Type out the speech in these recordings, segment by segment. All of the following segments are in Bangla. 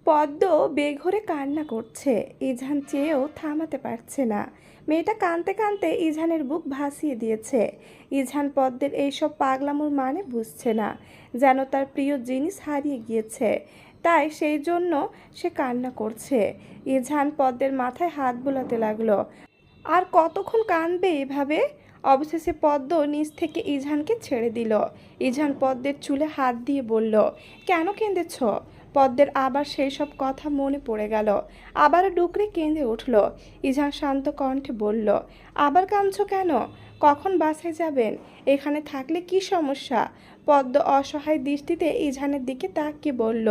পদ্ম বেঘরে কান্না করছে। ইজান চেয়েও থামাতে পারছে না। মেয়েটা কাঁদতে কাঁদতে ইজানের বুক ভাসিয়ে দিয়েছে। ইজান পদ্মের এইসব পাগলামোর মানে বুঝছে না, যেন তার প্রিয় জিনিস হারিয়ে গিয়েছে, তাই সেই জন্য সে কান্না করছে। ইজান পদ্মের মাথায় হাত বুলাতে লাগলো। আর কতক্ষণ কাঁদবে এভাবে? অবশেষে পদ্ম নিচ থেকে ইজানকে ছেড়ে দিল। ইজান পদ্মের চুলে হাত দিয়ে বলল, কেন কেঁদেছ? পদ্মের আবার সেই সব কথা মনে পড়ে গেল। আবারও ডুকরে কেঁদে উঠল। ইজান শান্ত কণ্ঠে বলল, আবার কাঁদছ কেন? কখন বাসায় যাবেন? এখানে থাকলে কি সমস্যা? পদ্ম অসহায় দৃষ্টিতে ইজানের দিকে তাকিয়ে বলল,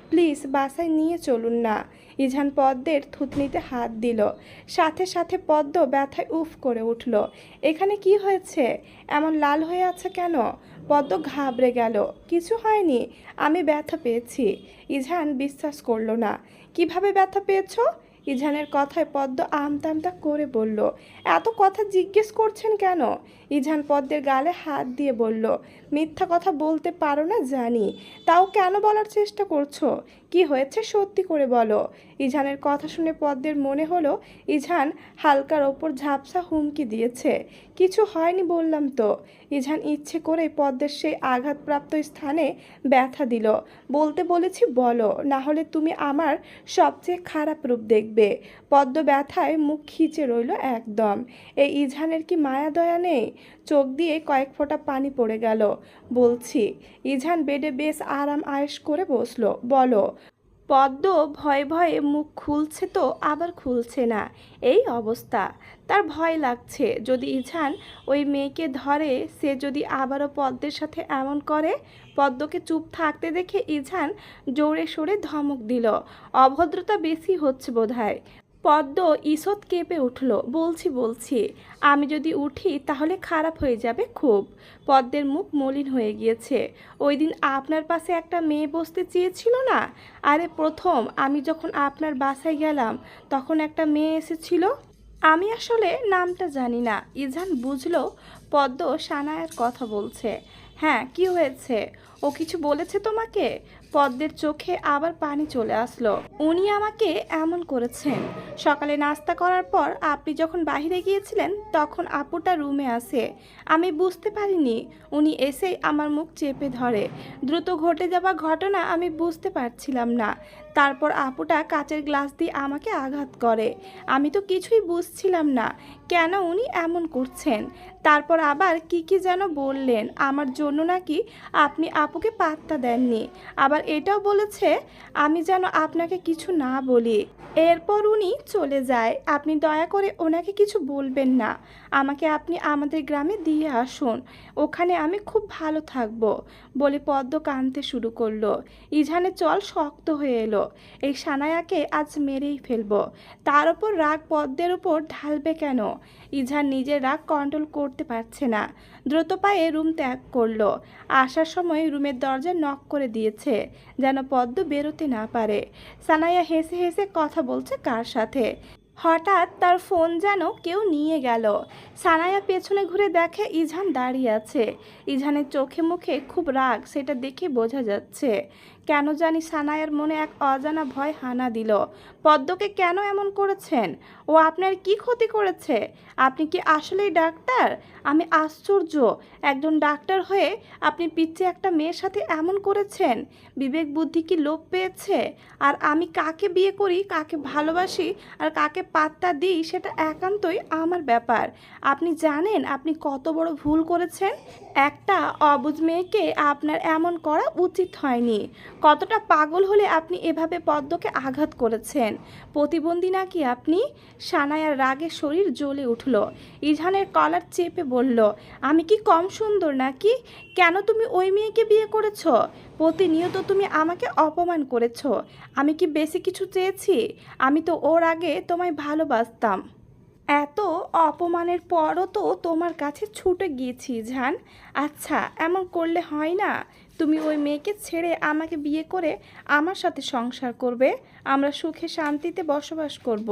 প্লিজ বাসায় নিয়ে চলুন না। ইজান পদ্মের থুতনিতে হাত দিল। সাথে সাথে পদ্ম ব্যথায় উফ করে উঠল। এখানে কি হয়েছে? এমন লাল হয়ে আছে কেন? পদ্ম ঘাবড়ে গেল। কিছু হয়নি, আমি ব্যথা পেয়েছি। ইজান বিশ্বাস করল না। কিভাবে ব্যথা পেয়েছো? ইজানের কথায় পদ্ম আমতা আমতা করে বলল, এত কথা জিজ্ঞেস করছেন কেন? ইজান পদ্মের গালে হাত দিয়ে বলল, মিথ্যা কথা বলতে পারো না জানি, তাও কেন বলার চেষ্টা করছো? কি হয়েছে সত্যি করে বলো। ইজানের কথা শুনে পদ্মের মনে হলো ইজান হালকার ওপর ঝাপসা হুমকি দিয়েছে। কিছু হয়নি বললাম তো। ইজান ইচ্ছে করে পদ্মের সেই আঘাতপ্রাপ্ত স্থানে ব্যথা দিল। বলতে বলেছি বলো, না হলে তুমি আমার সবচেয়ে খারাপ রূপ দেখবে। পদ্ম ব্যথায় মুখ খিচে রইল একদম। এই ইজানের কি মায়া দয়া নেই? চোখ দিয়ে কয়েক ফোঁটা পানি পড়ে গেল। বলছি। ইজান বেডে বেশ আরাম আয়েশ করে বসলো। বলো। পদ্ম ভয়ে ভয়ে মুখ খুলছে তো আবার খুলছে না। এই অবস্থা। তার ভয় লাগছে, যদি ইজান ওই মেয়েকে ধরে, সে যদি আবারও পদ্মের সাথে এমন করে। পদ্মকে চুপ থাকতে দেখে ইজান জোরে সোরে ধমক দিল, অভদ্রতা বেশি হচ্ছে বোধহয়। পদ্ম ঈষৎ কেঁপে উঠল। বলছি, আমি যদি উঠি তাহলে খারাপ হয়ে যাবে খুব। পদ্মের মুখ মলিন হয়ে গিয়েছে। ওই দিন আপনার পাশে একটা মেয়ে বসতে চেয়েছিল না? আরে প্রথম আমি যখন আপনার বাসায় গেলাম তখন একটা মেয়ে এসেছিল। আমি আসলে নামটা জানি না। ইজান বুঝলো পদ্ম সানায়ার কথা বলছে। হ্যাঁ, কি হয়েছে? ও কিছু বলেছে তোমাকে? পদ্মের চোখে আবার পানি চলে আসলো। উনি আমাকে এমন করেছেন। সকালে নাস্তা করার পর আপনি যখন বাইরে গিয়েছিলেন তখন আপুটা রুমে আসে। আমি বুঝতে পারিনি। উনি এসেই আমার মুখ চেপে ধরে। দ্রুত ঘটে যাওয়া ঘটনা আমি বুঝতে পারছিলাম না। তারপর আপুটা কাচের গ্লাস দিয়ে আমাকে আঘাত করে। আমি তো কিছুই বুঝছিলাম না কেন উনি এমন করছেন। তারপর আবার কি যেন বললেন আমার জন্য নাকি আপনি আপুকে পাত্তা দেননি। আবার এটাও বলেছে আমি যেন আপনাকে কিছু না বলি। এরপর উনি চলে যায়। আপনি দয়া করে ওনাকে কিছু বলবেন না। আমাকে আপনি আমাদের গ্রামে দিয়ে আসুন, ওখানে আমি খুব ভালো থাকবো। বলে পদ্ম কাঁদতে শুরু করলো। ইজানের চল শক্ত হয়ে এলো। এই সানায়াকে আজ মেরেই ফেলবো। তার ওপর রাগ পদ্মের ওপর ঢালবে কেন? ইজান নিজের রাগ কন্ট্রোল করতে পারছে না। দ্রুত পায়ে রুম ত্যাগ করলো। আসার সময় রুমের দরজা নক করে দিয়েছে, যেন পদ্ম বেরোতে না পারে। সানায়া হেসে হেসে কথা বলছে কার সাথে। হঠাৎ তার ফোন যেন কেউ নিয়ে গেল। সানায়া পেছনে ঘুরে দেখে ইজান দাঁড়িয়ে আছে। ইজানের চোখে মুখে খুব রাগ, সেটা দেখে বোঝা যাচ্ছে। কেন জানি সানায়ার মনে এক অজানা ভয় হানা দিল। পদ্মকে কেন এমন করেছেন? ও আপনার কি ক্ষতি করেছে? আপনি কি আসলেই ডাক্তার? আমি আশ্চর্য, একজন ডাক্তার হয়ে আপনি পিচ্ছে একটা মেয়ের সাথে এমন করেছেন। বিবেক বুদ্ধি কি লোপ পেয়েছে? আর আমি কাকে বিয়ে করি, কাকে ভালোবাসি আর কাকে পাত্তা দিই সেটা একান্তই আমার ব্যাপার। আপনি জানেন আপনি কত বড় ভুল করেছেন। একটা অবুঝ মেয়েকে আপনার এমন করা উচিত হয়নি। কতটা পাগল হলে আপনি এভাবে পদ্মকে আঘাত করেছেন। প্রতিবন্ধী নাকি আপনি? সানায়ার রাগে শরীর জ্বলে উঠল। ইজানের কলার চেপে বলল, আমি কি কম সুন্দর নাকি? কেন তুমি ওই মেয়েকে বিয়ে করেছো? প্রতিনিয়ত তুমি আমাকে অপমান করেছো। আমি কি বেশি কিছু চেয়েছি? আমি তো ওর আগে তোমায় ভালোবাসতাম। এত অপমানের পরও তো তোমার কাছে ছুটে গিয়েছি জান। আচ্ছা, এমন করলে হয় না। তুমি ওই মেয়েকে ছেড়ে আমাকে বিয়ে করে আমার সাথে সংসার করবে, আমরা সুখে শান্তিতে বসবাস করব।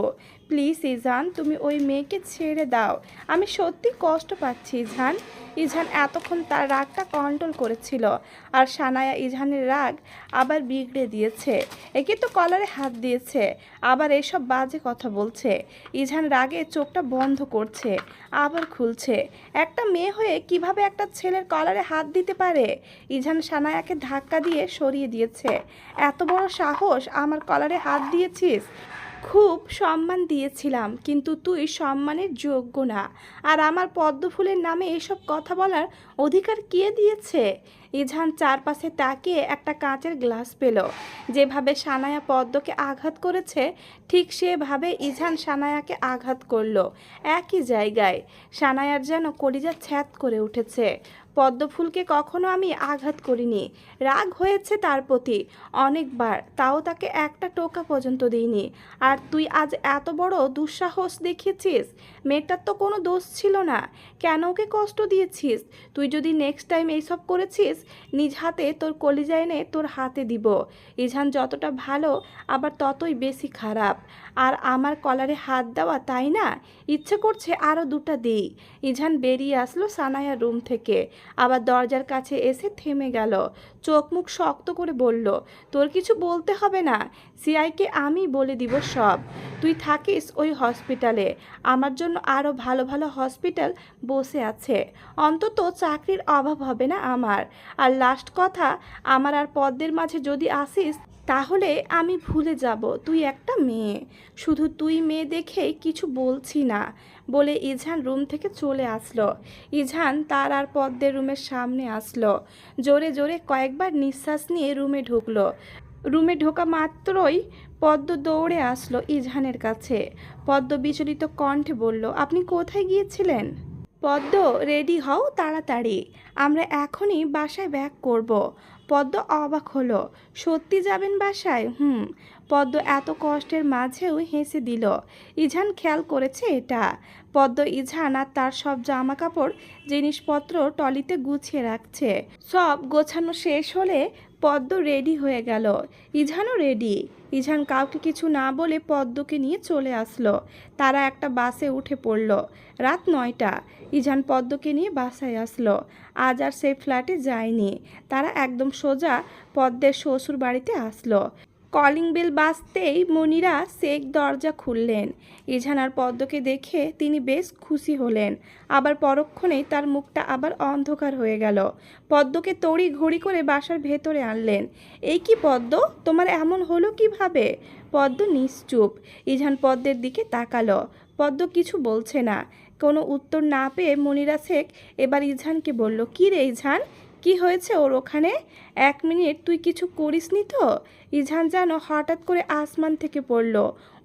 প্লিজ ইজান, তুমি ওই মেয়েকে ছেড়ে দাও, আমি সত্যি কষ্ট পাচ্ছি ইজান। ইজান এতক্ষণ তার রাগটা কন্ট্রোল করেছিল, আর সানায়া ইজানের রাগ আবার বিগড়ে দিয়েছে। একে তো কলারে হাত দিয়েছে, আবার এসব বাজে কথা বলছে। ইজান রাগে চোখটা বন্ধ করছে, আবার খুলছে। একটা মেয়ে হয়ে কিভাবে একটা ছেলের কলারে হাত দিতে পারে? ইজান সানায়াকে ধাক্কা দিয়ে সরিয়ে দিয়েছে। এত বড় সাহস, আমার কলারে হাত দিয়েছিস? খুব সম্মান দিয়েছিলাম, কিন্তু তুই সম্মানের যোগ্য না। আর আমার পদ্ম ফুলের নামে এসব কথা বলার অধিকার কে দিয়েছে? ইজান চারপাশে তাকিয়ে একটা কাঁচের গ্লাস পেল। যেভাবে সানায়া পদ্মকে আঘাত করেছে, ঠিক সেভাবে ইজান সানায়াকে আঘাত করলো, একই জায়গায়। সানায়ার যেন কলিজা ছ্যাদ করে উঠেছে। পদ্মফুলকে কখনো আমি আঘাত করিনি। রাগ হয়েছে তার প্রতি অনেকবার, তাও তাকে একটা টোকা পর্যন্ত দিইনি। আর তুই আজ এত বড় দুঃসাহস দেখিয়েছিস? মেয়েটার তো কোনো দোষ ছিল না, কেন ওকে কষ্ট দিয়েছিস? তুই যদি নেক্সট টাইম এইসব করেছিস, নিজ হাতে তোর কলিজা এনে তোর হাতে দিব। ইজান যতটা ভালো, আবার ততই বেশি খারাপ। আর আমার কলারে হাত দেওয়া, তাই না? ইচ্ছে করছে আরও দুটা দিই। ইজান বেরিয়ে আসলো সানায়ার রুম থেকে, আবার দরজার কাছে এসে থেমে গেল। চোখ মুখ শক্ত করে বলল, তোর কিছু বলতে হবে না, সিআইকে আমি বলে দিব সব। তুই থাকিস ওই হসপিটালে, আমার জন্য আরও ভালো ভালো হসপিটাল বসে আছে। অন্তত চাকরির অভাব হবে না আমার। আর লাস্ট কথা, আমার আর পদ্মের মাঝে যদি আসিস, তাহলে আমি ভুলে যাব তুই একটা মেয়ে। শুধু তুই মেয়ে দেখেই কিছু বলছি না, বলে ইজান রুম থেকে চলে আসলো। ইজান তার আর পদ্মের রুমের সামনে আসলো। জোরে জোরে কয়েকবার নিঃশ্বাস নিয়ে রুমে ঢুকলো। রুমে ঢোকা মাত্রই পদ্ম দৌড়ে আসলো ইজানের কাছে। পদ্ম বিচলিত কণ্ঠে বলল, আপনি কোথায় গিয়েছিলেন? পদ্ম, রেডি হও তাড়াতাড়ি, আমরা এখনই বাসায় ব্যাক করব। পদ্ম অবাক হলো, সত্যি যাবেন বাসায়? পদ্ম এত কষ্টের মাঝেও হেসে দিল। ইজান খেয়াল করেছে এটা। পদ্ম ইজান আর তার সব জামা কাপড় জিনিসপত্র টলিতে গুছিয়ে রাখছে। সব গোছানো শেষ হলে পদ্ম রেডি হয়ে গেল। ইজানও রেডি। ইজান কাউকে কিছু না বলে পদ্মকে নিয়ে চলে আসলো। তারা একটা বাসে উঠে পড়ল। রাত 9টা। ইজান পদ্মকে নিয়ে বাসায় আসলো। আজ আর সে ফ্ল্যাটে যায়নি, তারা একদম সোজা পদ্মের শ্বশুর বাড়িতে আসলো। কলিং বেল বাজতেই মনিরা শেখ দরজা খুললেন। ইজান আর পদ্মকে দেখে তিনি বেশ খুশি হলেন, আবার পরক্ষণেই তার মুখটা আবার অন্ধকার হয়ে গেল। পদ্মকে তড়ি ঘড়ি করে বাসার ভেতরে আনলেন। এই কি পদ্ম, তোমার এমন হলো কিভাবে? পদ্ম নিশ্চুপ। ইজান পদ্মের দিকে তাকালো। পদ্ম কিছু বলছে না। কোনো উত্তর না পেয়ে মনিরা শেখ এবার ইজানকে বলল, কি রে ইজান, কি হয়েছে ওর ওখানে? 1 মিনিট তুই কিছু করিসনি তো? ইজান যেন হঠাৎ করে আসমান থেকে পড়ল।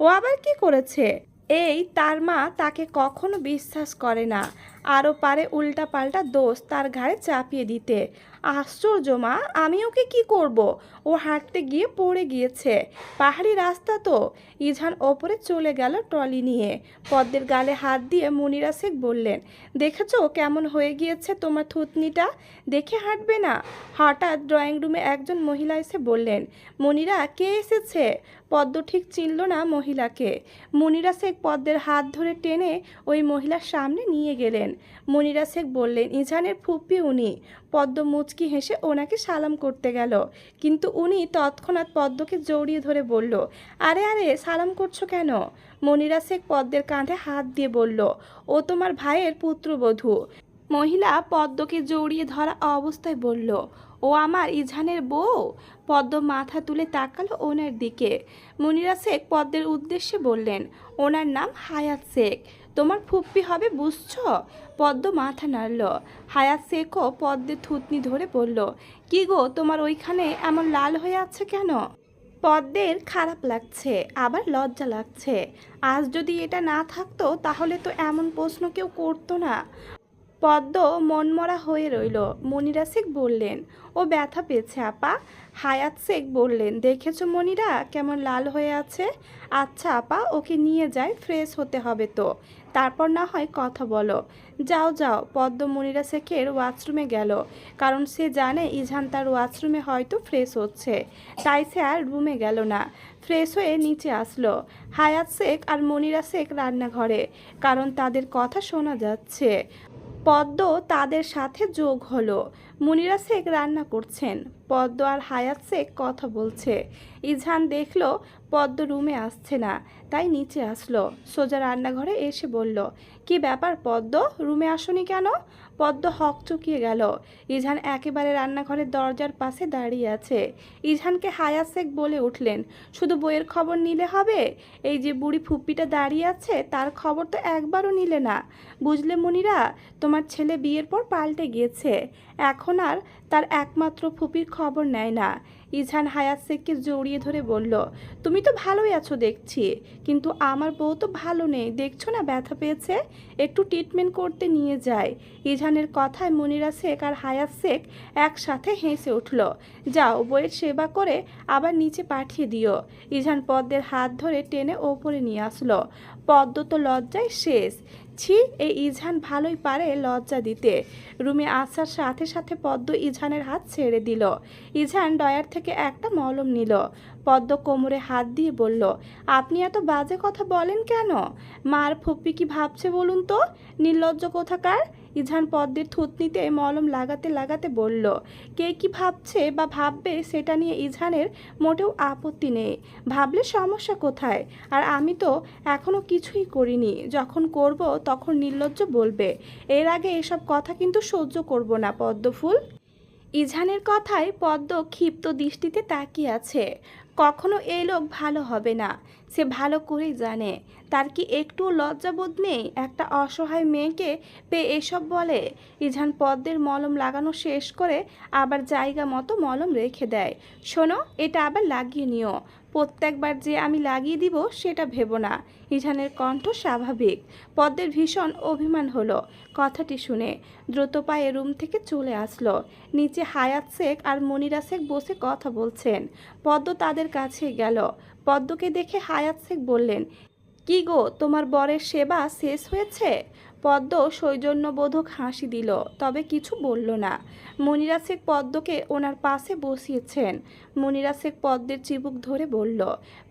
ও আবার কি করেছে? এই তার মা তাকে কখনো বিশ্বাস করে না, আরও পারে উল্টাপাল্টা দোষ তার ঘাড়ে চাপিয়ে দিতে। আশ্চর্য মা, আমি ওকে কি করব? ও হাঁটতে গিয়ে পড়ে গিয়েছে, পাহাড়ি রাস্তা তো। ইজান ওপরে চলে গেল ট্রলি নিয়ে। পদ্মের গালে হাত দিয়ে মনিরা শেখ বললেন, দেখেছো কেমন হয়ে গিয়েছে তোমার থুতনিটা? দেখে হাঁটবে না? হঠাৎ ড্রয়িং রুমে একজন মহিলা এসে বললেন, মনিরা, কে এসেছে? পদ্ম ঠিক চিনল না মহিলাকে। মনিরা শেখ পদ্মের হাত ধরে টেনে ওই মহিলার সামনে নিয়ে গেলেন। মনিরা শেখ বললেন, ইজানের ফুপ্পি উনি। পদ্ম মুচকি হেসে ওনাকে সালাম করতে গেল, কিন্তু উনি তৎক্ষণাৎ পদ্মকে জড়িয়ে ধরে বলল, আরে আরে, সালাম করছো কেন? মনিরা শেখ পদ্মের কাঁধে হাত দিয়ে বলল, ও তোমার ভাইয়ের পুত্রবধূ। মহিলা পদ্মকে জড়িয়ে ধরা অবস্থায় বলল, ও আমার ইজানের বউ? পদ্ম মাথা তুলে তাকালো ওনার দিকে। মনিরা শেখ পদ্মের উদ্দেশ্যে বললেন, ওনার নাম হায়াত শেখ, তোমার ফুপ্পি হবে, বুঝছো? পদ্ম মাথা নাড়ল। হায়াত শেখও পদ্মের থুতনি ধরে বলল, কি গো, তোমার ওইখানে এমন লাল হয়ে আছে কেন? পদ্মের খারাপ লাগছে, আবার লজ্জা লাগছে। আজ যদি এটা না থাকতো, তাহলে তো এমন প্রশ্ন কেউ করতো না। পদ্ম মনমরা হয়ে রইল। মনিরা শেখ বললেন, ও ব্যথা পেয়েছে আপা। হায়াত শেখ বললেন, দেখেছো মনিরা কেমন লাল হয়ে আছে? আচ্ছা আপা, ওকে নিয়ে যাই, ফ্রেশ হতে হবে তো। তারপর না হয় কথা বলো। যাও যাও। পদ্ম মুনিরা শেখের ওয়াশরুমে গেল, কারণ সে জানে ইজান তার ওয়াশরুমে হয়তো ফ্রেশ হচ্ছে, তাই সে আর রুমে গেল না। ফ্রেশ হয়ে নিচে আসলো। হায়াত শেখ আর মনিরা শেখ রান্নাঘরে, কারণ তাদের কথা শোনা যাচ্ছে। পদ্ম তাদের সাথে যোগ হলো। মুনিরা শেখ রান্না করছেন, পদ্ম আর হায়াত শেখ কথা বলছে। ইজহান দেখলো পদ্ম রুমে আসছে না, তাই নিচে আসলো। সোজা রান্নাঘরে এসে বলল, কি ব্যাপার পদ্ম, রুমে আসোনি কেন? পদ্ম হকচকিয়ে গেল। ইজহান একেবারে রান্নাঘরের দরজার পাশে দাঁড়িয়ে আছে। ইজহানকে হায়াত শেখ বলে উঠলেন, শুধু বইয়ের খবর নিলে হবে? এই যে বুড়ি ফুপ্পিটা দাঁড়িয়ে আছে তার খবর তো একবারও নিলে না। বুঝলে মুনিরা, তোমার ছেলে বিয়ের পর পাল্টে গিয়েছে, এখন আর তার একমাত্র ফুপির খবর নেয় না। ইজহান হায়াত শেখকে জড়িয়ে ধরে বলল, তুমি তো ভালোই আছো দেখছি, কিন্তু আমার বউ তো ভালো নেই, দেখছো না ব্যথা পেয়েছে, একটু ট্রিটমেন্ট করতে নিয়ে যায়। ইজহানের কথায় মনিরা শেখ আর হায়াত শেখ একসাথে হেসে উঠল। যাও, বইয়ের সেবা করে আবার নিচে পাঠিয়ে দিও। ইজহান পদ্মের হাত ধরে টেনে ওপরে নিয়ে আসলো। পদ্ম তো লজ্জায় শেষ। ছি, এই ইজহান ভালোই পারে লজ্জা দিতে। রুমে আসার সাথে সাথে পদ্ম ইজহানের হাত ছেড়ে দিল। ইজহান ডয়ার থেকে একটা মলম নিল। পদ্ম কোমরে হাত দিয়ে বলল, আপনি এত বাজে কথা বলেন কেন? মার ফুপ্পি কি ভাবছে বলুন তো, নির্লজ্জ কোথাকার। ইজহান পদ্মের থুতনিতে মলম লাগাতে লাগাতে বলল, কে কি ভাবছে বা ভাববে সেটা নিয়ে ইজহানের মোটেও আপত্তি নেই, ভাবলে সমস্যা কোথায়? আর আমি তো এখনো কিছুই করিনি, যখন করব তখন নির্লজ্জ বলবে। এর আগে এসব কথা কিন্তু সহ্য করব না পদ্মফুল। ইজহানের কথায় পদ্ম ক্ষিপ্ত দৃষ্টিতে তাকিয়ে আছে। কখনো এই লোক ভালো হবে না, সে ভালো করেই জানে। তার কি একটু লজ্জাবোধ নেই একটা অসহায় মেয়েকে পেয়ে এসব বলে? ইজহান পদ্মের মলম লাগানো শেষ করে আবার জায়গা মতো মলম রেখে দেয়। শোনো, এটা আবার লাগিয়ে নিও, প্রত্যেকবার যে আমি লাগিয়ে দিব সেটা ভেবো না। ইজহানের কণ্ঠ স্বাভাবিক। পদ্মের ভীষণ অভিমান হলো কথাটি শুনে। দ্রুত পায়ে রুম থেকে চলে আসলো। নিচে হায়াত শেখ আর মনিরা শেখ বসে কথা বলছেন। পদ্ম তাদের কাছে গেল। পদ্মকে দেখে হায়াত শেখ বললেন, কি গো, তোমার বরের সেবা শেষ হয়েছে? পদ্ম সৌজন্যবোধক হাসি দিল, তবে কিছু বলল না। মনিরা শেখ পদ্মকে ওনার পাশে বসিয়েছেন। মনিরা শেখ পদ্মের চিবুক ধরে বলল,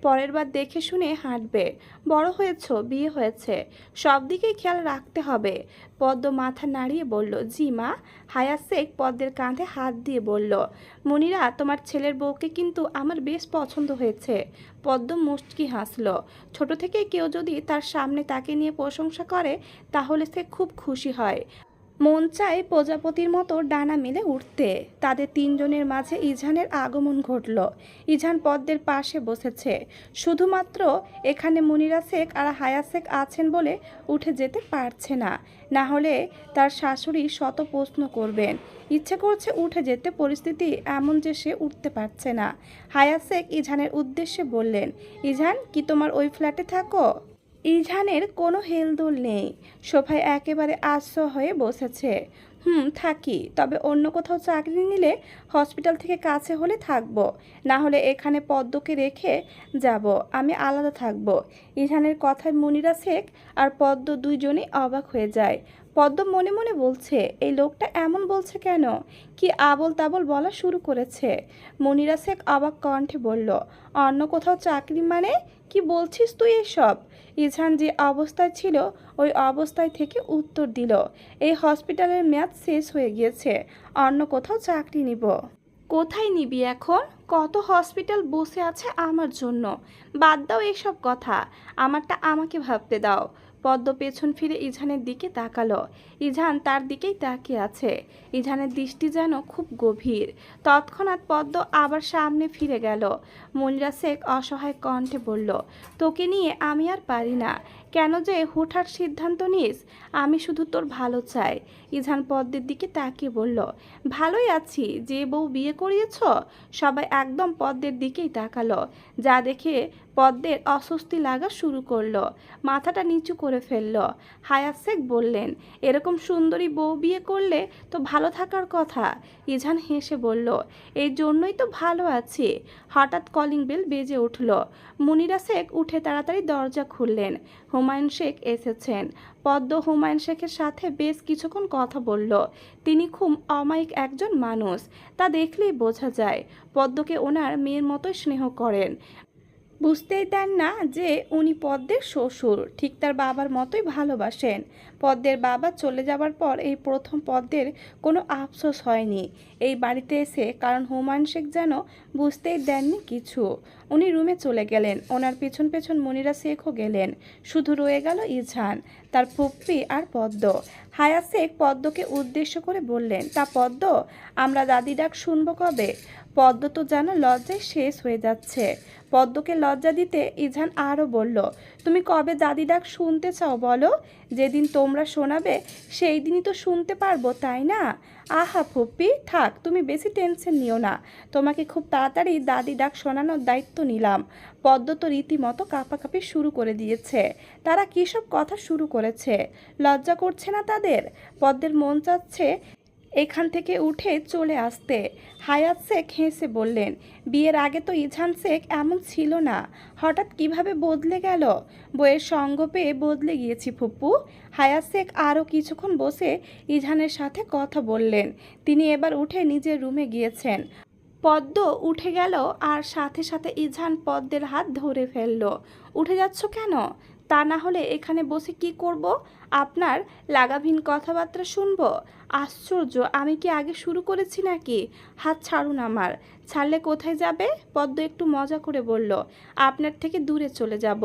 পরের বার দেখে শুনে হাঁটবে, বড় হয়েছ, বিয়ে হয়েছে, সব দিকেই খেয়াল রাখতে হবে। পদ্ম মাথা নাড়িয়ে বলল, জি মা। হায়াত শেখ পদ্মের কাঁধে হাত দিয়ে বলল, মনিরা, তোমার ছেলের বউকে কিন্তু আমার বেশ পছন্দ হয়েছে। পদ্ম মুচকি হাসল। ছোট থেকে কেউ যদি তার সামনে তাকে নিয়ে প্রশংসা করে তাহলে সে খুব খুশি হয়, মন চায় প্রজাপতির মতো ডানা মেলে উঠতে। তাদের তিনজনের মাঝে ইজহানের আগমন ঘটল। ইজহান পদ্মের পাশে বসেছে। শুধুমাত্র এখানে মুনিরা শেখ আর হায়াত শেখ আছেন বলে উঠে যেতে পারছে না, না হলে তার শাশুড়ি শত প্রশ্ন করবেন। ইচ্ছে করছে উঠে যেতে, পরিস্থিতি এমন যে সে উঠতে পারছে না। হায়াত শেখ ইজহানের উদ্দেশ্যে বললেন, ইজহান, কি তোমার ওই ফ্ল্যাটে থাকো? ইজহানের কোনো হেলদোল নেই, সোফায় একেবারে আশ্রয় হয়ে বসেছে। থাকি, তবে অন্য কোথাও চাকরি নিলে হসপিটাল থেকে কাছে হলে থাকবো, না হলে এখানে পদ্মকে রেখে যাব, আমি আলাদা থাকবো। ইজহানের কথায় মুনিরা শেখ আর পদ্ম দুইজনেই অবাক হয়ে যায়। পদ্ম মনে মনে বলছে, এই লোকটা এমন বলছে কেন, কি আবল তাবল বলা শুরু করেছে। মুনিরা শেখ অবাক কণ্ঠে বলল, অন্য কোথাও চাকরি মানে কি বলছিস তুই এসব? ইজহান যে অবস্থায় ছিল ওই অবস্থায় থেকে উত্তর দিল, এই হসপিটালের মেয়াদ শেষ হয়ে গিয়েছে, অন্য কোথাও চাকরি নিব। কোথায় নিবি এখন? কত হসপিটাল বসে আছে আমার জন্য, বাদ দাও এসব কথা, আমারটা আমাকে ভাবতে দাও। পদ্ম পেছন ফিরে ইজহানের দিকে তাকালো। ইজহান তার দিকেই তাকিয়ে আছে। ইজহানের দৃষ্টি যেন খুব গভীর। তৎক্ষণাৎ পদ্ম আবার সামনে ফিরে গেল। মনিরা শেখ অসহায় কণ্ঠে বলল, তোকে নিয়ে আমি আর পারি না, কেন যে হুটহাট সিদ্ধান্ত নিস? আমি শুধু তোর ভালো চাই, ইজান পদ্মের দিকে তাকিয়ে বলল, ভালোই আছি, যে বউ বিয়ে করিয়েছ। সবাই একদম পদ্মের দিকেই তাকালো, যা দেখে পদ্মের অস্বস্তি লাগা শুরু করলো, মাথাটা নিচু করে ফেললো। হায়াত শেখ বললেন, এরকম সুন্দরী বউ বিয়ে করলে তো ভালো থাকার কথা। ইজান হেসে বলল, এই জন্যই তো ভালো আছি। হঠাৎ কলিং বেল বেজে উঠল। মুনিরা শেখ উঠে তাড়াতাড়ি দরজা খুললেন। হুমায়ুন শেখ এসেছেন। পদ্ম হুমায়ুন শেখের সাথে বেশ কিছুক্ষণ কথা বলল। তিনি খুব অমায়িক একজন মানুষ, তা দেখলেই বোঝা যায়। পদ্মকে ওনার মেয়ের মতোই স্নেহ করেন। বুঝতেই দেন না যে উনি পদ্মের শ্বশুর, ঠিক তার বাবার মতোই ভালোবাসেন। পদ্মের বাবা চলে যাবার পর এই প্রথম পদ্মের কোনো আফসোস হয়নি এই বাড়িতে এসে, কারণ হুমায়ুন শেখ যেন বুঝতেই দেননি কিছু। উনি রুমে চলে গেলেন, ওনার পেছন পেছন মনিরা শেখও গেলেন। শুধু রয়ে গেল ইজান, তার ফুপ্পি আর পদ্ম। হায়াত শেখ পদ্মকে উদ্দেশ্য করে বললেন, তা পদ্ম, আমরা দাদি ডাক শুনবো কবে? পদ্ম তো যেন লজ্জায় শেষ হয়ে যাচ্ছে। পদ্মকে লজ্জা দিতে ইজান আরও বলল, তুমি কবে দাদি ডাক শুনতে চাও বলো? যেদিন তোমরা শোনাবে সেই দিনই তো শুনতে পারবো, তাই না? আহা ফুপ্পি, থাক, তুমি বেশি টেনশন নিও না। তোমাকে খুব তাড়াতাড়ি দাদি ডাক শোনানোর দায়িত্ব নিলাম। পদ্ম তো রীতিমতো কাঁপাকাঁপি শুরু করে দিয়েছে। তারা কী সব কথা শুরু করেছে? লজ্জা করছে না তাদের? পদ্মের মন চাচ্ছে এখান থেকে উঠে চলে আসতে। হায়াত শেখ হেসে বললেন, বিয়ের আগে তো ইজান শেখ এমন ছিল না, হঠাৎ কিভাবে বদলে গেল? বইয়ের সঙ্গ পেয়ে বদলে গিয়েছি ফুপ্পু। হায়াত শেখ আরও কিছুক্ষণ বসে ইজানের সাথে কথা বললেন। তিনি এবার উঠে নিজের রুমে গিয়েছেন। পদ্ম উঠে গেল আর সাথে সাথে ইজান পদ্মের হাত ধরে ফেলল। উঠে যাচ্ছ কেন? তা না হলে এখানে বসে কি করব? আপনার লাগাভিন কথাবার্তা শুনবো? আশ্চর্য, আমি কি আগে শুরু করেছি নাকি? হাত ছাড়ুন আমার। ছাড়লে কোথায় যাবে? পদ্ম একটু মজা করে বলল, আপনার থেকে দূরে চলে যাব।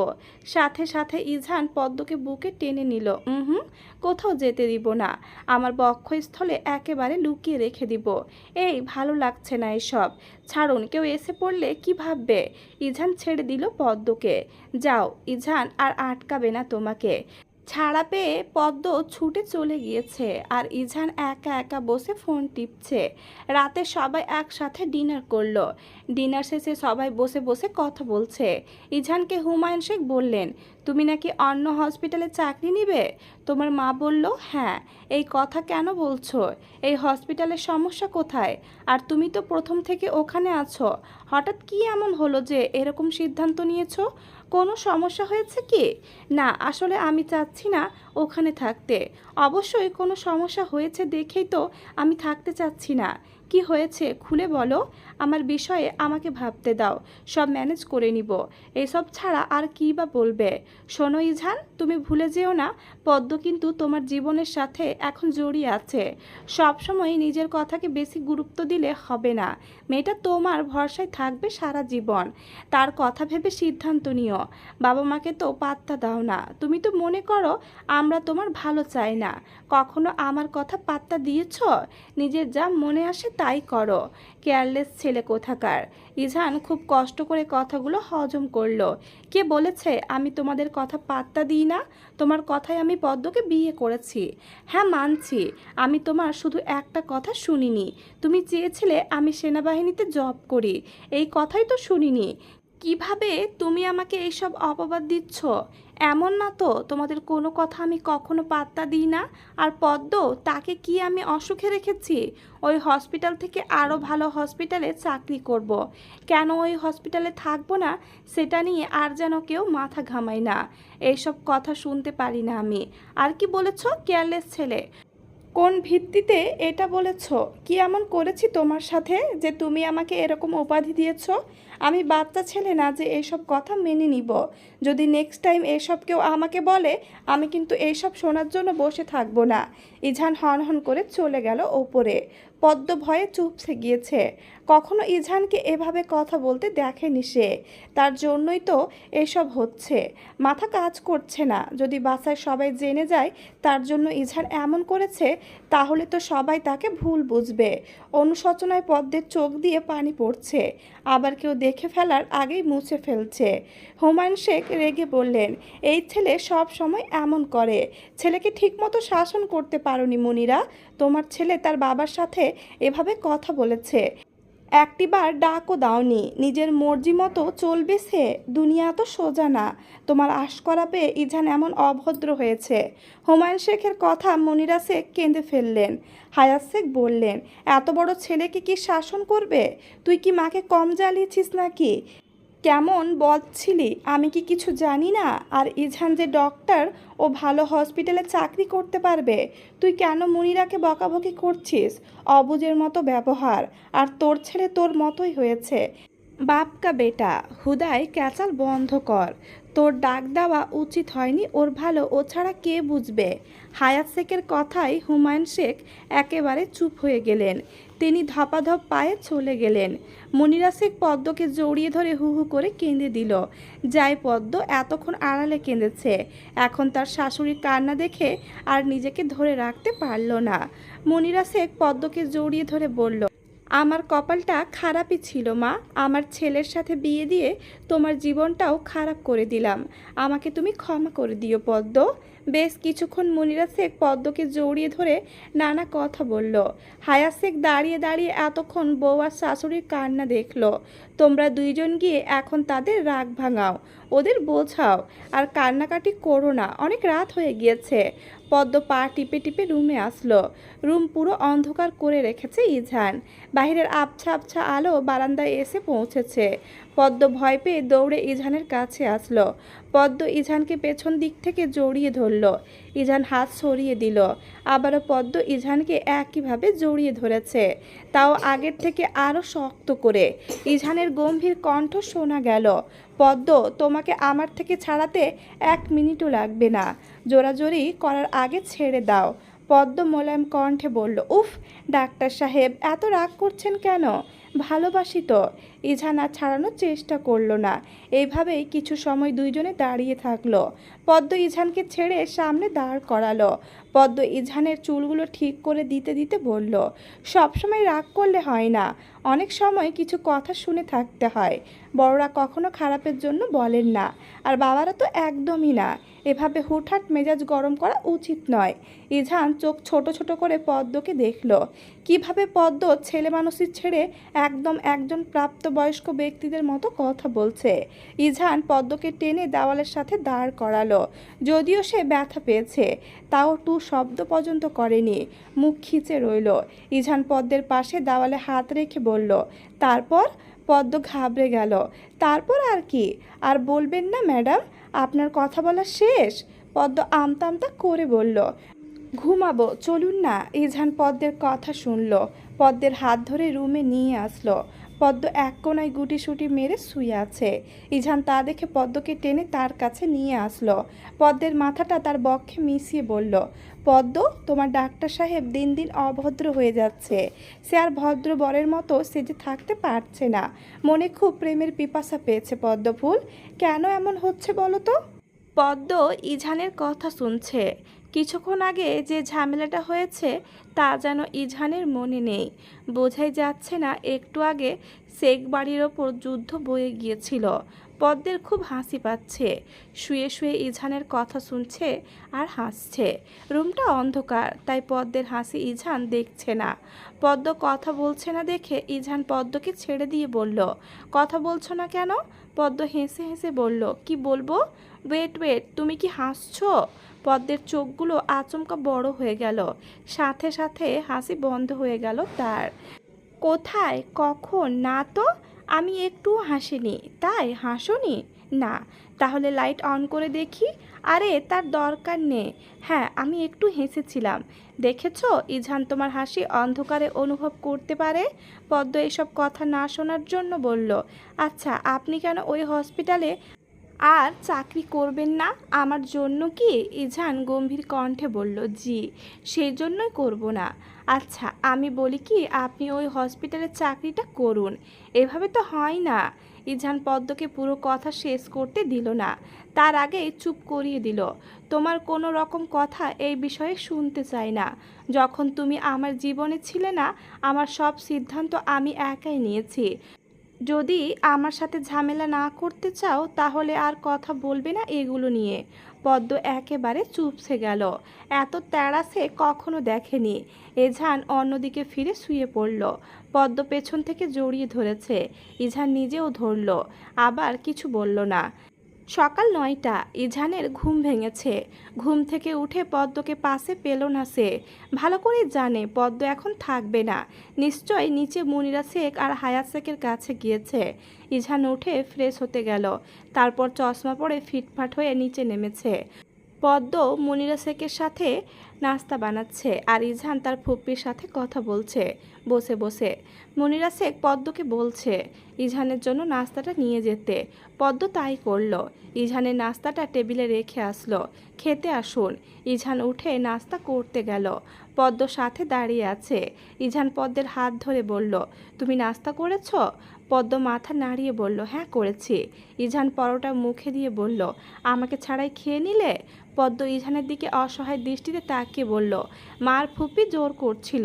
সাথে সাথে ইজান পদ্মকে বুকে টেনে নিল। হুম, কোথাও যেতে দিব না, আমার বক্ষস্থলে একেবারে লুকিয়ে রেখে দিব। এই ভালো লাগছে না এসব, ছাড়ুন। কেউ এসে পড়লে কি ভাববে? ইজান ছেড়ে দিল পদ্মকে। যাও ইজান, আর আটকাবে না তোমাকে। ছাড়া পেয়ে পদ্ম ছুটে চলে গিয়েছে, আর ইজান একা একা বসে ফোন টিপছে। রাতে সবাই একসাথে ডিনার করলো। ডিনার শেষে সবাই বসে বসে কথা বলছে। ইজানকে হুমায়ুন শেখ বললেন, তুমি নাকি অন্য হসপিটালে চাকরি নিবে? তোমার মা বলল, হ্যাঁ। এই কথা কেন বলছো? এই হসপিটালের সমস্যা কোথায়? আর তুমি তো প্রথম থেকে ওখানে আছো, হঠাৎ কি এমন হলো যে এরকম সিদ্ধান্ত নিয়েছো? কোনো সমস্যা হয়েছে কি? না, আসলে আমি চাচ্ছি না ওখানে থাকতে। অবশ্যই কোনো সমস্যা হয়েছে দেখেই তো আমি থাকতে চাচ্ছি না। কি হয়েছে খুলে বলো, আমার বিষয়ে আমাকে ভাবতে দাও, সব ম্যানেজ করে নিব। এসব ছাড়া আর কী বা বলবে? শোনো ইজান, তুমি ভুলে যেও না, পদ্ম কিন্তু তোমার জীবনের সাথে এখন জড়িয়ে আছে। সবসময় নিজের কথাকে বেশি গুরুত্ব দিলে হবে না। মেয়েটা তোমার ভরসায় থাকবে সারা জীবন। তার কথা ভেবে সিদ্ধান্ত নিও। বাবা মাকে তো পাত্তা দাও না। তুমি তো মনে করো আমরা তোমার ভালো চাই না। কখনো আমার কথা পাত্তা দিয়েছ? নিজের যা মনে আসে তাই করো। কেয়ারলেস ছেলে কোথাকার। ইজান খুব কষ্ট করে কথাগুলো হজম করলো। কে বলেছে আমি তোমাদের কথা পাত্তা দিই না? তোমার কথায় আমি পদ্মকে বিয়ে করেছি। হ্যাঁ মানছি, আমি তোমার শুধু একটা কথা শুনিনি। তুমি চেয়েছিলে আমি সেনাবাহিনীতে জব করি, এই কথাই তো শুনিনি। কিভাবে তুমি আমাকে এইসব অপবাদ দিচ্ছ? এমন না তো তোমাদের কোনো কথা আমি কখনো পাত্তা দিই না। আর পদ্ম, তাকে কি আমি অসুখে রেখেছি? ওই হসপিটাল থেকে আরও ভালো হসপিটালে চাকরি করব। কেন ওই হসপিটালে থাকবো না সেটা নিয়ে আর যেন কেউ মাথা ঘামায় না। এইসব কথা শুনতে পারি না আমি। আর কি বলেছ? কেয়ারলেস ছেলে। কোন ভিত্তিতে এটা বলেছ? কি এমন করেছি তোমার সাথে যে তুমি আমাকে এরকম উপাধি দিয়েছ? আমি বাচ্চা ছেলে না যে এইসব কথা মেনে নিব। যদি নেক্সট টাইম এসব কেউ আমাকে বলে, আমি কিন্তু এইসব শোনার জন্য বসে থাকবো না। ইজান হন করে চলে গেল ওপরে। পদ্ম ভয়ে চুপসে গিয়েছে। কখনো ইজানকে এভাবে কথা বলতে দেখেনি সে। তার জন্যই তো এসব হচ্ছে। মাথা কাজ করছে না। যদি বাসায় সবাই জেনে যায় তার জন্য ইজান এমন করেছে, তাহলে তো সবাই তাকে ভুল বুঝবে। অনুশোচনায় পদ্মের চোখ দিয়ে পানি পড়ছে। আবার কেউ দেখে ফেলার আগেই মুছে ফেলছে। হুমায়ুন শেখ রেগে বললেন, এই ছেলে সব সময় এমন করে। ছেলেকে ঠিকমতো শাসন করতে পারোনি মনিরা। তোমার ছেলে তার বাবার সাথে এভাবে কথা বলেছে, একটিবার ডাকও দাওনি। নিজের মর্জি মতো চলবে সে। দুনিয়া তো সোজা না। তোমার আশ করাবে ইজান এমন অভদ্র হয়েছে। হুমায়ুন শেখের কথা মনিরা শেখ কেঁদে ফেললেন। হায়াত শেখ বললেন, এত বড় ছেলেকে কি শাসন করবে? তুই কি মাকে কম জ্বালিয়েছিস নাকি? কেমন বদ ছিলি, আমি কি কিছু জানি না? আর ইজহান যে ডক্টর, ও ভালো হসপিটালে চাকরি করতে পারবে। তুই কেন মুনিরাকে বকাবকি করছিস? অবুঝের মতো ব্যবহার। আর তোর ছেলে তোর মতোই হয়েছে। বাপকা বেটা, হুদাই ক্যাচাল বন্ধ কর। তোর ডাক দেওয়া উচিত হয়নি ওর ভালো, ও ছাড়া কে বুঝবে? হায়াত শেখের কথায় হুমায়ুন শেখ একেবারে চুপ হয়ে গেলেন। তিনি ধপাধপ পায়ে চলে গেলেন। মনিরা শেখ পদ্মকে জড়িয়ে ধরে হু হু করে কেঁদে দিল। যাই পদ্ম এতক্ষণ আড়ালে কেঁদেছে, এখন তার শাশুড়ির কান্না দেখে আর নিজেকে ধরে রাখতে পারল না। মনিরা শেখ পদ্মকে জড়িয়ে ধরে বলল, আমার কপালটা খারাপই ছিল মা। আমার ছেলের সাথে বিয়ে দিয়ে তোমার জীবনটাও খারাপ করে দিলাম। আমাকে তুমি ক্ষমা করে দিও পদ্ম। বেশ কিছুক্ষণ মনিরা শেখ পদ্মকে জড়িয়ে ধরে নানা কথা বলল। হায়াত শেখ দাঁড়িয়ে দাঁড়িয়ে এতক্ষণ বউ আর শাশুড়ির কান্না দেখলো। তোমরা দুইজন গিয়ে এখন তাদের রাগ ভাঙাও, ওদের বোঝাও, আর কান্নাকাটি করো না, অনেক রাত হয়ে গিয়েছে। পদ্ম পা টিপে টিপে রুমে আসলো। রুম পুরো অন্ধকার করে রেখেছে ইজহান। বাহিরের আবছা আবছা আলো বারান্দায় এসে পৌঁছেছে। পদ্ম ভয় পেয়ে দৌড়ে ইজহানের কাছে আসলো। পদ্ম ইজহানকে পেছন দিক থেকে জড়িয়ে ধরল। ইজহান হাত সরিয়ে দিল। আবারও পদ্ম ইজহানকে একইভাবে জড়িয়ে ধরেছে, তাও আগের থেকে আরও শক্ত করে। ইজহানের গম্ভীর কণ্ঠ শোনা গেল, পদ্ম, তোমাকে আমার থেকে ছাড়াতে 1 মিনিটও লাগবে না। জোরাজোরি করার আগে ছেড়ে দাও। পদ্ম মোলায়েম কণ্ঠে বলল, উফ ডাক্তার সাহেব, এত রাগ করছেন কেন? ভালোবাসি তো। ইজহান আর ছাড়ানোর চেষ্টা করলো না। এইভাবেই কিছু সময় দুইজনে দাঁড়িয়ে থাকলো। পদ্ম ইজহানকে ছেড়ে সামনে দাঁড় করালো। পদ্ম ইজহানের চুলগুলো ঠিক করে দিতে দিতে বলল, সবসময় রাগ করলে হয় না, অনেক সময় কিছু কথা শুনে থাকতে হয়। বড়রা কখনো খারাপের জন্য বলেন না, আর বাবারা তো একদমই না। এভাবে হুটহাট মেজাজ গরম করা উচিত নয়। ইজহান চোখ ছোট ছোট করে পদ্মকে দেখল। কিভাবে পদ্ম ছেলে মানুষের ছেড়ে একদম একজন প্রাপ্তবয়স্ক ব্যক্তিদের মতো কথা বলছে। ইজহান পদ্মকে টেনে দেওয়ালের সাথে দাঁড় করালো। যদিও সে ব্যথা পেয়েছে, তাও টু শব্দ পর্যন্ত করেনি, মুখ খিচে রইল। ইজহান পদ্মের পাশে দেওয়ালে হাত রেখে বলল, তারপর? পদ্ম ঘাবড়ে গেল। তারপর আর কি? আর বলবেন না ম্যাডাম, আপনার কথা বলা শেষ। পদ্ম আমতা আমতা করে বলল, ঘুমাবো, চলুন না। ইজহান পদ্মের কথা শুনল। পদ্মের হাত ধরে রুমে নিয়ে আসলো। পদ্ম এক কোনায় গুটিসুটি মেরে শুয়ে আছে। ইজহান তা দেখে পদ্মকে টেনে তার কাছে নিয়ে আসলো। পদ্মের মাথাটা তার বক্ষে মিশিয়ে বলল, পদ্ম, তোমার ডাক্তার সাহেব দিন দিন অভদ্র হয়ে যাচ্ছে। সে আর ভদ্র বরের মতো সেজে থাকতে পারছে না। মনে খুব প্রেমের পিপাসা পেয়েছে পদ্ম ফুল। কেন এমন হচ্ছে বলো তো? পদ্ম ইজহানের কথা শুনছে। কিছুক্ষণ আগে যে ঝামেলাটা হয়েছে তা যেন ইজহানের মনে নেই। বোঝাই যাচ্ছে না একটু আগে শেখ বাড়ির ওপর যুদ্ধ বয়ে গিয়েছিল। পদ্মের খুব হাসি পাচ্ছে। শুয়ে শুয়ে ইজহানের কথা শুনছে আর হাসছে। রুমটা অন্ধকার, তাই পদ্মের হাসি ইজহান দেখছে না। পদ্ম কথা বলছে না দেখে ইজহান পদ্মকে ছেড়ে দিয়ে বলল, কথা বলছো না কেন? পদ্ম হেসে হেসে বলল, কি বলবো? ওয়েট ওয়েট, তুমি কি হাসছো? পদ্মের চোখগুলো আচমকা বড় হয়ে গেল, সাথে সাথে হাসি বন্ধ হয়ে গেল তার। কোথায়, কখন? না তো, আমি একটুও হাসিনি। তাই হাসোনি? না। তাহলে লাইট অন করে দেখি। আরে তার দরকার নেই। হ্যাঁ, আমি একটু হেসেছিলাম। দেখেছো, ইজহান তোমার হাসি অন্ধকারে অনুভব করতে পারে। পদ্ম এসব কথা না শোনার জন্য বলল, আচ্ছা আপনি কেন ওই হসপিটালে আর চাকরি করবেন না আমার জন্য কি? ইজহান গম্ভীর কণ্ঠে বলল, জি, সেই জন্যই করব না। আচ্ছা আমি বলি কি, আপনি ওই হসপিটালে চাকরিটা করুন। এভাবে তো হয় না। ইজহান পদ্মকে পুরো কথা শেষ করতে দিল না, তার আগেই চুপ করিয়ে দিল। তোমার কোনো রকম কথা এই বিষয়ে শুনতে চাই না। যখন তুমি আমার জীবনে ছিলে না, আমার সব সিদ্ধান্ত আমি একাই নিয়েছি। যদি আমার সাথে ঝামেলা না করতে চাও তাহলে আর কথা বলবে না এগুলো নিয়ে। পদ্ম একেবারে চুপসে গেল। এত তেড়া সে কখনো দেখেনি। এঝান অন্যদিকে ফিরে শুয়ে পড়ল। পদ্ম পেছন থেকে জড়িয়ে ধরেছে। ইঝান নিজেও ধরল। আবার কিছু বলল না। সকাল ৯টা। ইঝানের ঘুম ভেঙেছে। ঘুম থেকে উঠে পদ্মকে পাশে পেল না সে। ভালো করে জানে পদ্ম এখন থাকবে না। নিশ্চয় নিচে মুনিরা শেখ আর হায়াত শেখের কাছে গিয়েছে। ইঝান উঠে ফ্রেশ হতে গেল। তারপর চশমা পরে ফিটফাট হয়ে নিচে নেমেছে। পদ্ম মুনিরা শেখের সাথে নাস্তা বানাচ্ছে আর ইঝান তার ফুপ্পির সাথে কথা বলছে বসে বসে। মুনিরা শেখ পদ্মকে বলছে ইঝানের জন্য নাস্তাটা নিয়ে যেতে। পদ্ম তাই করলো। ইঝানের নাস্তাটা টেবিলে রেখে আসলো। খেতে আসুন। ইঝান উঠে নাস্তা করতে গেল। পদ্ম সাথে দাঁড়িয়ে আছে। ইঝান পদ্মের হাত ধরে বলল, তুমি নাস্তা করেছ? পদ্ম মাথা নাড়িয়ে বলল, হ্যাঁ করেছি। ইঝান পরোটা মুখে দিয়ে বলল, আমাকে ছাড়াই খেয়ে নিলে? পদ্ম ইঝানের দিকে অসহায় দৃষ্টিতে তাকিয়ে বলল, মার ফুপি জোর করছিল।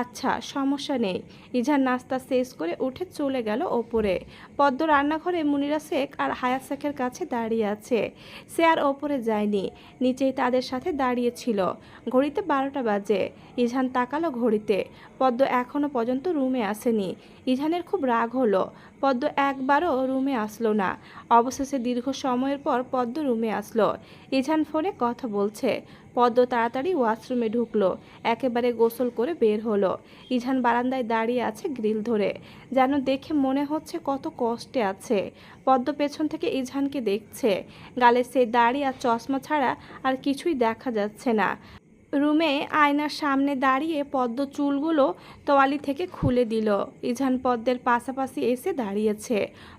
আচ্ছা সমস্যা নেই। ইঝান নাস্তা শেষ করে উঠে চলে গেল ওপরে। পদ্ম রান্নাঘরে মুনিরা শেখ আর হায়াত শেখের কাছে দাঁড়িয়ে আছে। সে আর ওপরে যায়নি, নিচেই তাদের সাথে দাঁড়িয়েছিল। ঘড়িতে 12টা বাজে। ইঝান তাকালো ঘড়িতে। পদ্ম এখনো পর্যন্ত রুমে আসেনি। ইঝানের খুব রাগ হলো। পদ্ম একবারও রুমে আসলো না। অবশেষে দীর্ঘ সময়ের পর পদ্ম রুমে আসলো। ইঝান ফোনে কথা বলছে। পদ্ম তাড়াতাড়ি ওয়াশরুমে ঢুকলো। একেবারে গোসল করে বের হলো। ইঝান বারান্দায় দাঁড়িয়ে আছে গ্রিল ধরে। যেন দেখে মনে হচ্ছে কত কষ্টে আছে। পদ্ম পেছন থেকে ইঝানকে দেখছে। গালে সেই দাড়ি আর চশমা ছাড়া আর কিছুই দেখা যাচ্ছে না। রুমে আয়নার সামনে দাঁড়িয়ে পদ্ম চুলগুলো তোয়ালি থেকে খুলে দিল। ইঝান পদ্মের পাশাপাশি এসে দাঁড়িয়েছে।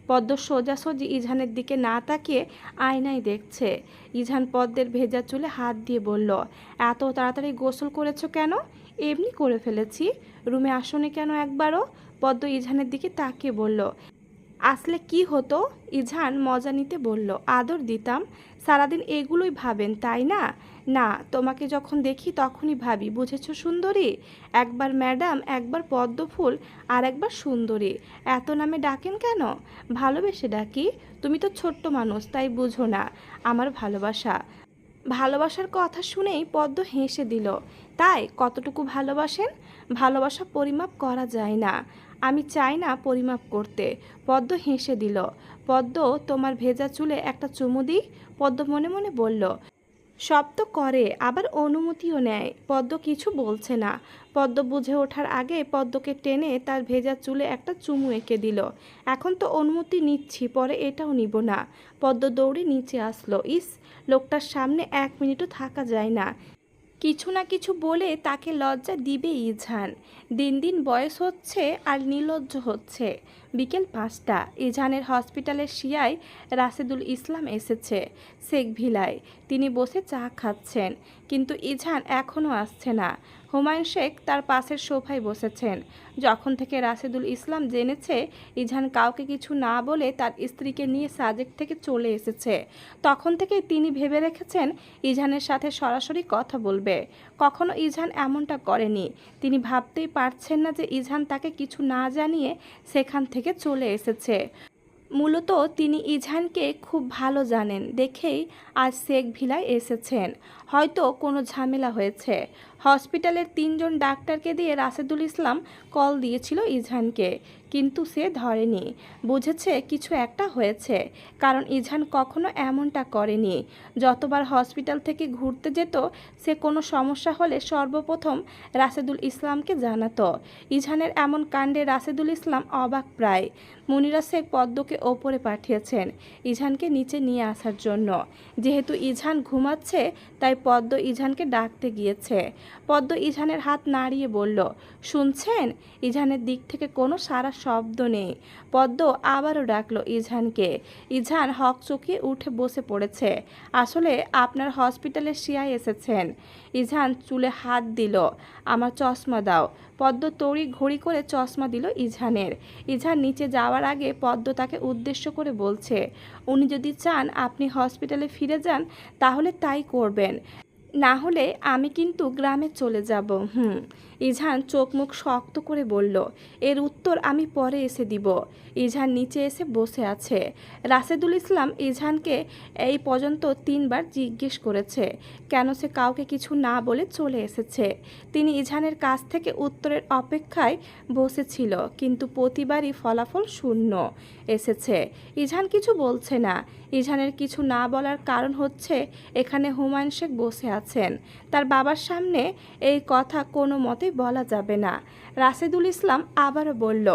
পদ্ম সোজাসুজি ইঝানের দিকে না তাকিয়ে আয়নায় দেখছে। ইঝান পদ্মের ভেজা চুলে হাত দিয়ে বলল, এত তাড়াতাড়ি গোসল করেছো কেন? এমনি করে ফেলেছি। রুমে আসোনি কেন একবারও? পদ্ম ইঝানের দিকে তাকিয়ে বলল, আসলে কি হতো? ইঝান মজা নিতে বলল, আদর দিতাম। সারাদিন এগুলোই ভাবেন তাই না? না, তোমাকে যখন দেখি তখনই ভাবি, বুঝেছো সুন্দরী? একবার ম্যাডাম, একবার পদ্ম ফুল, আর একবার সুন্দরী। এত নামে ডাকেন কেন? ভালোবেসে ডাকি। তুমি তো ছোট্ট মানুষ, তাই বুঝো না আমার ভালোবাসা। ভালোবাসার কথা শুনেই পদ্ম হেসে দিল। তাই কতটুকু ভালোবাসেন? ভালোবাসা পরিমাপ করা যায় না। আমি চাই না পরিমাপ করতে। পদ্ম হেসে দিল। পদ্ম, তোমার ভেজা চুলে একটা চুমু দিই? পদ্ম মনে মনে বলল। সব তো করে, আবার অনুমতিও নেয়। পদ্ম কিছু বলছে না। পদ্ম বুঝে ওঠার আগে পদ্মকে টেনে তার ভেজা চুলে একটা চুমু এঁকে দিল। এখন তো অনুমতি নিচ্ছি, পরে এটাও নিব না। পদ্ম দৌড়ে নিচে আসলো। ইস, লোকটার সামনে 1 মিনিটও থাকা যায় না। কিছু না কিছু বলে তাকে লজ্জা দিবে ইঝান। দিন দিন বয়স হচ্ছে আর নির্লজ্জ হচ্ছে। বিকেল 5টা। ইঝানের হসপিটালের শিয়ায় রাশেদুল ইসলাম এসেছে শেখ ভিলায়। তিনি বসে চা খাচ্ছেন, কিন্তু ইঝান এখনও আসছে না। হুমায়ুন শেখ তার পাশের সোফায় বসেছেন। যখন থেকে রাশেদুল ইসলাম জেনেছে ইঝান কাউকে কিছু না বলে তার স্ত্রীকে নিয়ে সাজেক থেকে চলে এসেছে, তখন থেকেই তিনি ভেবে রেখেছেন ইঝানের সাথে সরাসরি কথা বলবে। কখনো ইঝান এমনটা করেনি। তিনি ভাবতেই পারছেন না যে ইঝান তাকে কিছু না জানিয়ে সেখান থেকে চলে এসেছে। মূলত তিনি ইঝানকে খুব ভালো জানেন দেখেই আজ শেখ ভিলায় এসেছেন। হয়তো কোনো ঝামেলা হয়েছে। হসপিটালের 3জন ডাক্তারকে দিয়ে রাশেদুল ইসলাম কল দিয়েছিল ইঝানকে, কিন্তু সে ধরেনি। বুঝেছে কিছু একটা হয়েছে, কারণ ইঝান কখনো এমনটা করেনি। যতবার হসপিটাল থেকে ঘুরতে যেত, সে কোনো সমস্যা হলে সর্বপ্রথম রাশেদুল ইসলামকে জানাতো। ইঝানের এমন কাণ্ডে রাশেদুল ইসলাম অবাক প্রায়। মুনিরা শেখ পদ্মকে ওপরে পাঠিয়েছেন ইঝানকে নিচে নিয়ে আসার জন্য। যেহেতু ইঝান ঘুমাচ্ছে, তাই পদ্ম ইঝানকে ডাকতে গিয়েছে। পদ্ম ইঝানের হাত নাড়িয়ে বলল, শুনছেন? ইঝানের দিক থেকে কোনো সারা শব্দ নেই। পদ্ম আবারও ডাকলো ইঝানকে। ইঝান হকচকিয়ে উঠে বসে পড়েছে। আসলে আপনার হসপিটালে শিয়ায় এসেছেন। ইঝান চুলে হাত দিল। আমার চশমা দাও। পদ্ম তড়ি ঘড়ি করে চশমা দিল ইঝানের। ইঝান নিচে যাওয়ার আগে পদ্ম তাকে উদ্দেশ্য করে বলছে, উনি যদি চান আপনি হসপিটালে ফিরে যান তাহলে তাই করবেন। না হলে আমি কিন্তু গ্রামে চলে যাব। ইঝান চোখ মুখ শক্ত করে বলল, এর উত্তর আমি পরে এসে দিব। ইঝান নিচে এসে বসে আছে। রাশেদুল ইসলাম ইঝানকে এই পর্যন্ত 3বার জিজ্ঞেস করেছে কেন সে কাউকে কিছু না বলে চলে এসেছে। তিনি ইঝানের কাছ থেকে উত্তরের অপেক্ষায় বসেছিল, কিন্তু প্রতিবারই ফলাফল শূন্য এসেছে। ইঝান কিছু বলছে না। ইঝানের কিছু না বলার কারণ হচ্ছে এখানে হুমায়ুন শেখ বসে আছেন। তার বাবার সামনে এই কথা কোনো মতেই বলা যাবে না। রাশেদুল ইসলাম আবারও বলল,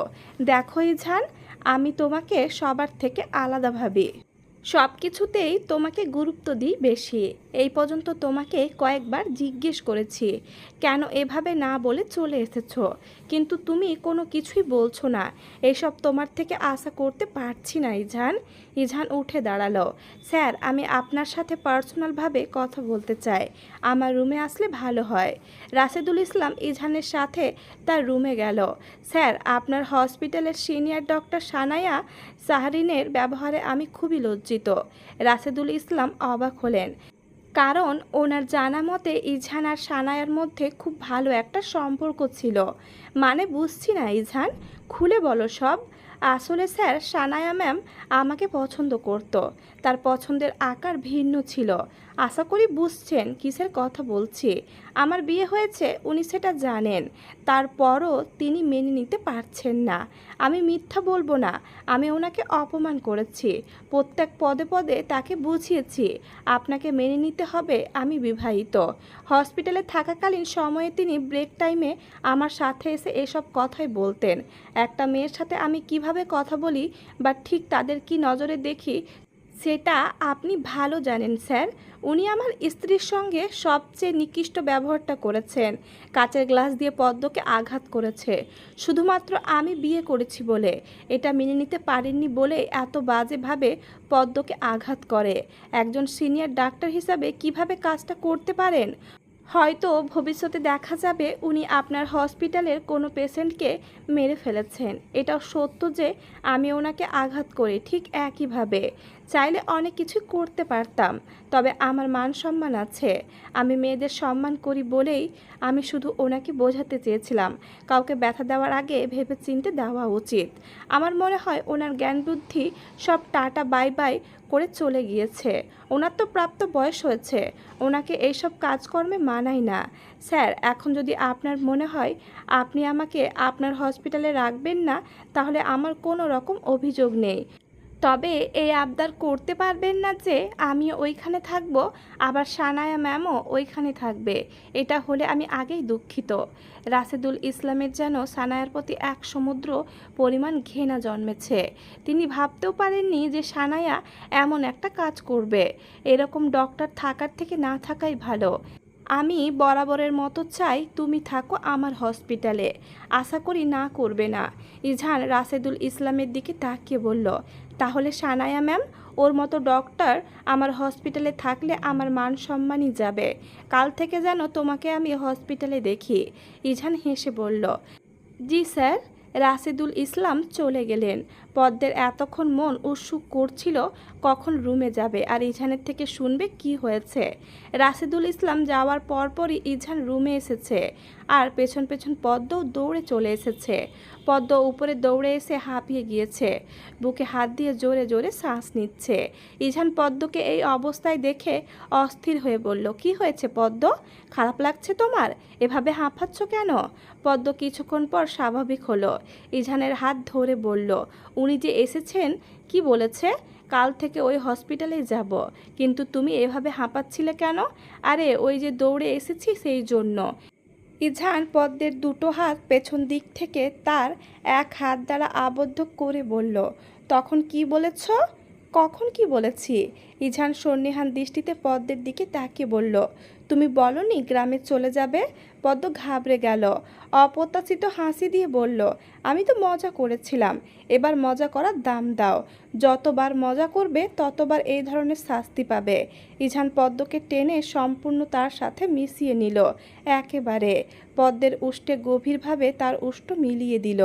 দেখো ইঝান, আমি তোমাকে সবার থেকে আলাদা ভাবি। সব কিছুতেই তোমাকে গুরুত্ব দিই বেশি। এই পর্যন্ত তোমাকে কয়েকবার জিজ্ঞেস করেছি কেন এভাবে না বলে চলে এসেছো, কিন্তু তুমি কোনো কিছুই বলছো না। এসব তোমার থেকে আশা করতে পারছি না ইঝান। ইঝান উঠে দাঁড়ালো। স্যার, আমি আপনার সাথে পার্সোনালভাবে কথা বলতে চাই। আমার রুমে আসলে ভালো হয়। রাশেদুল ইসলাম ইঝানের সাথে তার রুমে গেল। স্যার, আপনার হসপিটালের সিনিয়র ডক্টর সানায়া সাহারিনের ব্যবহারে আমি খুবই লজ্জিত। রাশেদুল ইসলাম অবাক হলেন, কারণ ওনার জানা মতে ইঝান আর সানায়ার মধ্যে খুব ভালো একটা সম্পর্ক ছিল। মানে বুঝছি না ইঝান, খুলে বলো সব। আসলে স্যার, সানায়া ম্যাম আমাকে পছন্দ করত। তার পছন্দের আকার ভিন্ন ছিল। আশা করি বুঝছেন কিসের কথা বলছি। আমার বিয়ে হয়েছে, উনি সেটা জানেন। তারপরও তিনি মেনে নিতে পারছেন না। আমি মিথ্যা বলবো না, আমি ওনাকে অপমান করেছি। প্রত্যেক পদে পদে তাকে বুঝিয়েছি আপনাকে মেনে নিতে হবে, আমি বিবাহিত। হসপিটালে থাকাকালীন সময়ে তিনি ব্রেক টাইমে আমার সাথে এসে এসব কথাই বলতেন। একটা মেয়ের সাথে আমি কিভাবে কথা বলি বা ঠিক তাদের কি নজরে দেখি সেটা আপনি ভালো জানেন স্যার। উনি আমার স্ত্রীর সঙ্গে সবচেয়ে নিকৃষ্ট ব্যবহারটা করেছেন। কাচের গ্লাস দিয়ে পদ্মকে আঘাত করেছে শুধুমাত্র আমি বিয়ে করেছি বলে। এটা মেনে নিতে পারেননি বলে এত বাজেভাবে পদ্মকে আঘাত করে। একজন সিনিয়র ডাক্তার হিসাবে কিভাবে কাজটা করতে পারেন? হয়তো ভবিষ্যতে দেখা যাবে উনি আপনার হসপিটালের কোনো পেশেন্টকে মেরে ফেলেছেন। এটাও সত্য যে আমি ওনাকে আঘাত করি ঠিক একইভাবে। চাইলে অনেক কিছু করতে পারতাম, তবে আমার মান সম্মান আছে। আমি মেয়েদের সম্মান করি বলেই আমি শুধু ওনাকে বোঝাতে চেয়েছিলাম কাউকে ব্যথা দেওয়ার আগে ভেবে চিন্তে দেওয়া উচিত। আমার মনে হয় ওনার জ্ঞান বুদ্ধি সব টাটা বাই বাই করে চলে গিয়েছে। ওনার তো প্রাপ্ত বয়স হয়েছে, ওনাকে এইসব কাজকর্মে মানায় না। স্যার, এখন যদি আপনার মনে হয় আপনি আমাকে আপনার হসপিটালে রাখবেন না, তাহলে আমার কোনো রকম অভিযোগ নেই। তবে এই আবদার করতে পারবেন না যে আমি ওইখানে থাকব, আবার সানায়া ম্যামও ওইখানে থাকবে। এটা হলে আমি আগেই দুঃখিত। রাশেদুল ইসলামের যেন সানায়ার প্রতি এক সমুদ্র পরিমাণ ঘৃণা জন্মেছে। তিনি ভাবতেও পারেননি যে সানায়া এমন একটা কাজ করবে। এরকম ডক্টর থাকার থেকে না থাকাই ভালো। আমি বরাবরের মতো চাই তুমি থাকো আমার হসপিটালে। আশা করি না করবে না। ইঝান রাশেদুল ইসলামের দিকে তাকিয়ে বলল, তাহলে সানায়া ম্যাম, ওর মতো ডক্টর আমার হসপিটালে থাকলে আমার মান সম্মানই যাবে। কাল থেকে যেন তোমাকে আমি হসপিটালে দেখি। ইঝান হেসে বলল, জি স্যার। রাশেদুল ইসলাম চলে গেলেন। পদ্মের এতক্ষণ মন উৎসুক করছিল কখন রুমে যাবে আর ইঝানের থেকে শুনবে কি হয়েছে। রাশেদুল ইসলাম যাওয়ার পরপরই ইঝান রুমে এসেছে আর পেছন পেছন পদ্মও দৌড়ে চলে এসেছে। পদ্ম উপরে দৌড়ে এসে হাঁপিয়ে গিয়েছে, বুকে হাত দিয়ে জোরে জোরে শ্বাস নিচ্ছে। ইঝান পদ্মকে এই অবস্থায় দেখে অস্থির হয়ে বলল, কি হয়েছে পদ্ম? খারাপ লাগছে তোমার? এভাবে হাঁপাচ্ছ কেন? পদ্ম কিছুক্ষণ পর স্বাভাবিক হলো। ইঝানের হাত ধরে বলল, উনি যে এসেছেন, কি বলেছে? কাল থেকে ওই হসপিটালেই যাব। কিন্তু তুমি এভাবে হাঁপাচ্ছিলে কেন? আরে ওই যে দৌড়ে এসেছি সেই জন্য। ইঝান পদ্মের দুটো হাত পেছন দিক থেকে তার এক হাত দ্বারা আবদ্ধ করে বলল, তখন কি বলেছ? কখন কি বলেছি? ইঝান সন্নিহান দৃষ্টিতে পদ্মের দিকে তাকিয়ে বলল, তুমি বলনি গ্রামে চলে যাবে? পদ্ম ঘাবড়ে গেল। অপ্রত্যাশিত হাসি দিয়ে বলল, আমি তো মজা করেছিলাম। এবার মজা করার দাম দাও। যতবার মজা করবে ততবার এই ধরনের শাস্তি পাবে। ইঝান পদ্মকে টেনে সম্পূর্ণ তার সাথে মিশিয়ে নিল। একেবারে পদ্মের উষ্টে গভীরভাবে তার উষ্ট মিলিয়ে দিল।